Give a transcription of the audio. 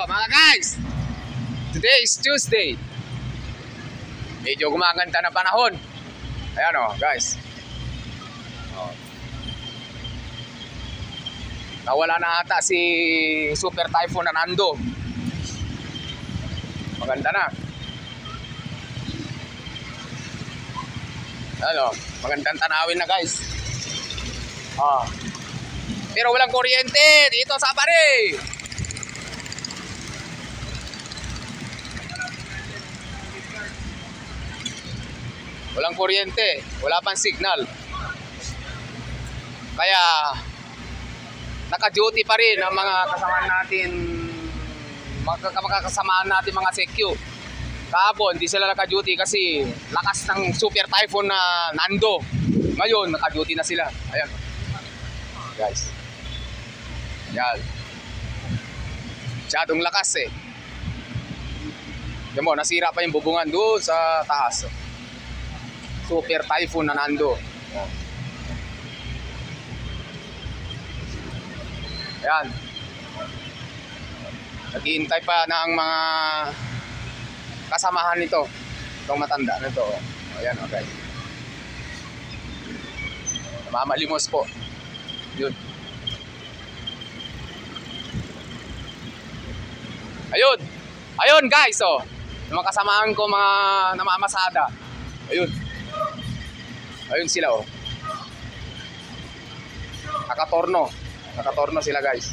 mga guys, today is Tuesday. Medyo gumaganda na panahon. Ayan o guys. Nawala na ata si Super Typhoon Nando. Maganda na. Ano, magandang tanawin na guys. Pero walang kuryente dito sa Bari. Walang kuryente, wala pang signal. Kaya naka-duty pa rin ang mga kasamahan natin, mga kasamaan natin mga CQ. Kahapon, hindi sila naka-duty kasi lakas ng Super Typhoon na Nando. Ngayon, naka-duty na sila. Ayan. Guys. Ayan. Masyadong lakas eh. Yan mo, nasira pa yung bubungan doon sa taas. Super Typhoon na Nando. Ayan. Naghihintay pa na ang mga kasamahan nito. Itong matanda nito. Ayan, okay. Mamalimos po. Yun. Ayun. Ayun guys, oh. Yung mga kasamahan ko, mga namamasada. Ayun. Ayun sila, oh. Nakatorno. Nakatorno sila guys.